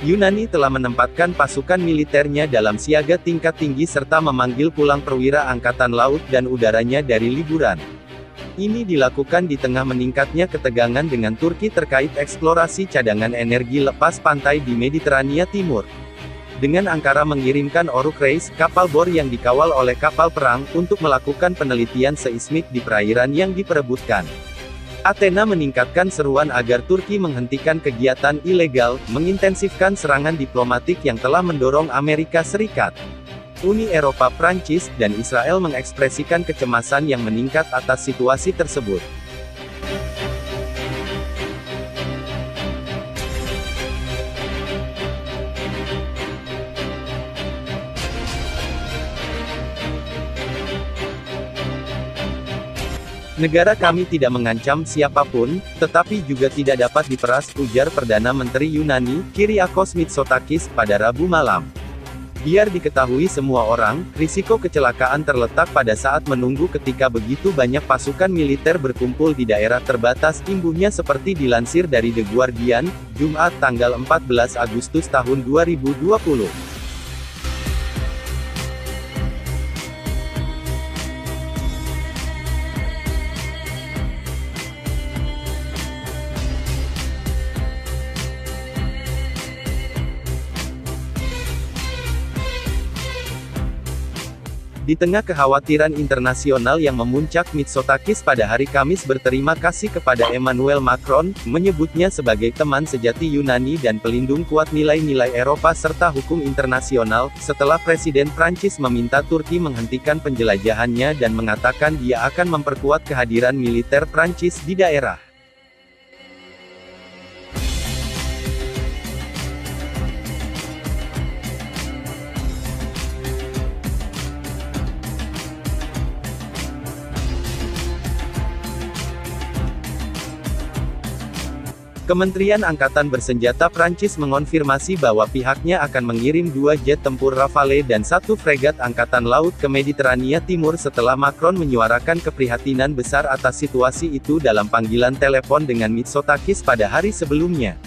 Yunani telah menempatkan pasukan militernya dalam siaga tingkat tinggi serta memanggil pulang perwira angkatan laut dan udaranya dari liburan. Ini dilakukan di tengah meningkatnya ketegangan dengan Turki terkait eksplorasi cadangan energi lepas pantai di Mediterania Timur. Dengan Ankara mengirimkan Oruk Reis, kapal bor yang dikawal oleh kapal perang, untuk melakukan penelitian seismik di perairan yang diperebutkan. Athena meningkatkan seruan agar Turki menghentikan kegiatan ilegal, mengintensifkan serangan diplomatik yang telah mendorong Amerika Serikat, Uni Eropa, Prancis, dan Israel mengekspresikan kecemasan yang meningkat atas situasi tersebut. Negara kami tidak mengancam siapapun, tetapi juga tidak dapat diperas, ujar Perdana Menteri Yunani, Kyriakos Mitsotakis, pada Rabu malam. Biar diketahui semua orang, risiko kecelakaan terletak pada saat menunggu ketika begitu banyak pasukan militer berkumpul di daerah terbatas, imbuhnya seperti dilansir dari The Guardian, Jumat tanggal 14 Agustus tahun 2020. Di tengah kekhawatiran internasional yang memuncak, Mitsotakis pada hari Kamis berterima kasih kepada Emmanuel Macron, menyebutnya sebagai teman sejati Yunani dan pelindung kuat nilai-nilai Eropa serta hukum internasional, setelah Presiden Prancis meminta Turki menghentikan penjelajahannya dan mengatakan dia akan memperkuat kehadiran militer Prancis di daerah. Kementerian Angkatan Bersenjata Prancis mengonfirmasi bahwa pihaknya akan mengirim 2 jet tempur Rafale dan 1 fregat Angkatan Laut ke Mediterania Timur setelah Macron menyuarakan keprihatinan besar atas situasi itu dalam panggilan telepon dengan Mitsotakis pada hari sebelumnya.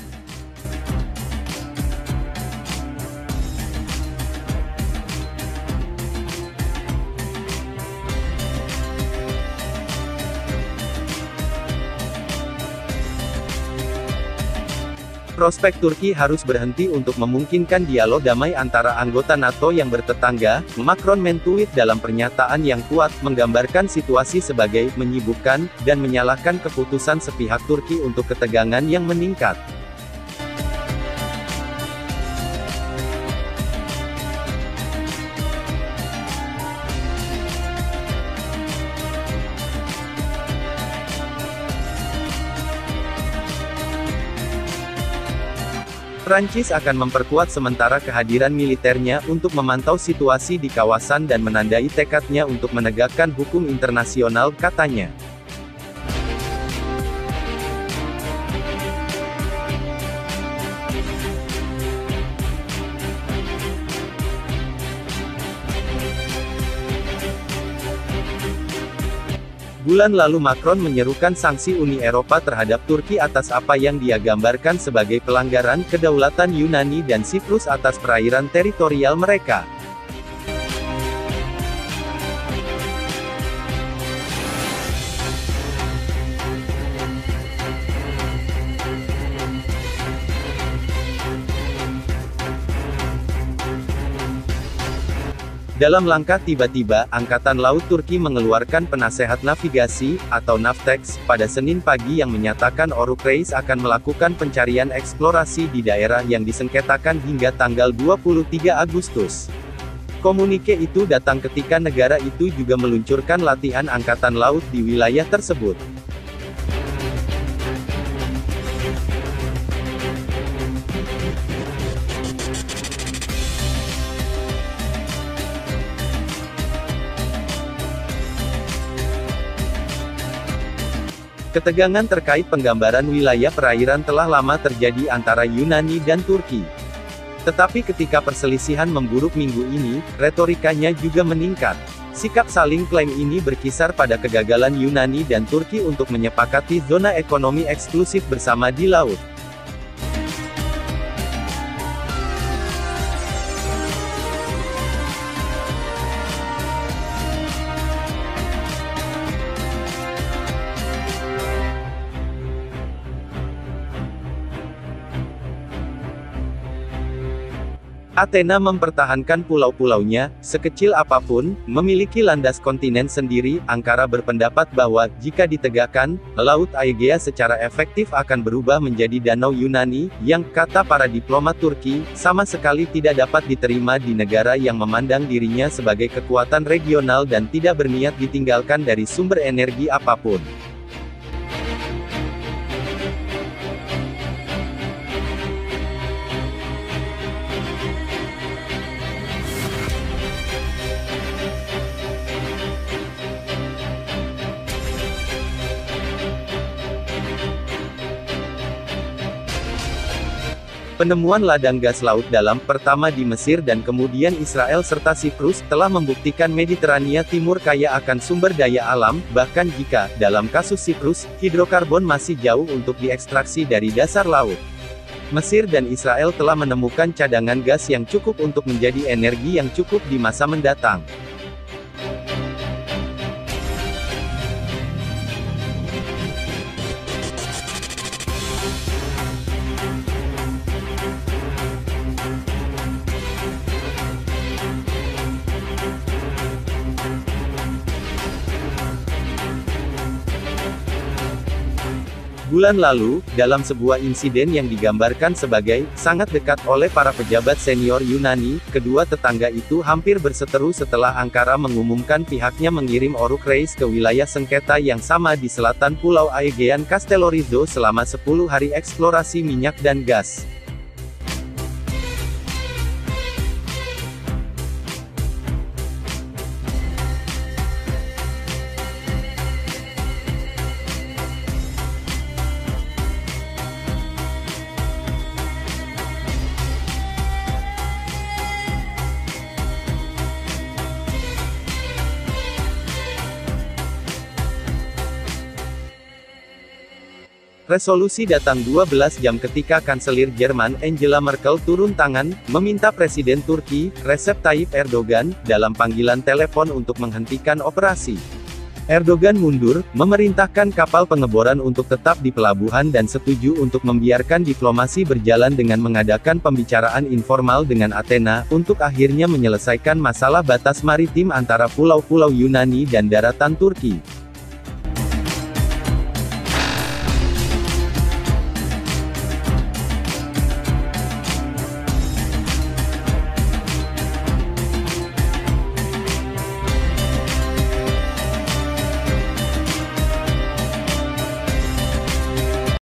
Prospek Turki harus berhenti untuk memungkinkan dialog damai antara anggota NATO yang bertetangga, Macron mentweet dalam pernyataan yang kuat, menggambarkan situasi sebagai menyibukkan, dan menyalahkan keputusan sepihak Turki untuk ketegangan yang meningkat. Prancis akan memperkuat sementara kehadiran militernya untuk memantau situasi di kawasan dan menandai tekadnya untuk menegakkan hukum internasional, katanya. Bulan lalu Macron menyerukan sanksi Uni Eropa terhadap Turki atas apa yang dia gambarkan sebagai pelanggaran kedaulatan Yunani dan Siprus atas perairan teritorial mereka. Dalam langkah tiba-tiba, Angkatan Laut Turki mengeluarkan penasehat navigasi, atau Navtex, pada Senin pagi yang menyatakan Oruk Reis akan melakukan pencarian eksplorasi di daerah yang disengketakan hingga tanggal 23 Agustus. Komunike itu datang ketika negara itu juga meluncurkan latihan Angkatan Laut di wilayah tersebut. Ketegangan terkait penggambaran wilayah perairan telah lama terjadi antara Yunani dan Turki. Tetapi ketika perselisihan memburuk minggu ini, retorikanya juga meningkat. Sikap saling klaim ini berkisar pada kegagalan Yunani dan Turki untuk menyepakati zona ekonomi eksklusif bersama di laut. Athena mempertahankan pulau-pulaunya, sekecil apapun, memiliki landas kontinen sendiri. Ankara berpendapat bahwa, jika ditegakkan, Laut Aegea secara efektif akan berubah menjadi Danau Yunani, yang, kata para diplomat Turki, sama sekali tidak dapat diterima di negara yang memandang dirinya sebagai kekuatan regional dan tidak berniat ditinggalkan dari sumber energi apapun. Penemuan ladang gas laut dalam, pertama di Mesir dan kemudian Israel serta Siprus, telah membuktikan Mediterania Timur kaya akan sumber daya alam, bahkan jika, dalam kasus Siprus, hidrokarbon masih jauh untuk diekstraksi dari dasar laut. Mesir dan Israel telah menemukan cadangan gas yang cukup untuk menjadi energi yang cukup di masa mendatang. Bulan lalu, dalam sebuah insiden yang digambarkan sebagai sangat dekat oleh para pejabat senior Yunani, kedua tetangga itu hampir berseteru setelah Ankara mengumumkan pihaknya mengirim oruk reis ke wilayah sengketa yang sama di selatan Pulau Aegean Castellorizo selama 10 hari eksplorasi minyak dan gas. Resolusi datang 12 jam ketika Kanselir Jerman Angela Merkel turun tangan, meminta Presiden Turki, Recep Tayyip Erdogan, dalam panggilan telepon untuk menghentikan operasi. Erdogan mundur, memerintahkan kapal pengeboran untuk tetap di pelabuhan dan setuju untuk membiarkan diplomasi berjalan dengan mengadakan pembicaraan informal dengan Athena, untuk akhirnya menyelesaikan masalah batas maritim antara pulau-pulau Yunani dan daratan Turki.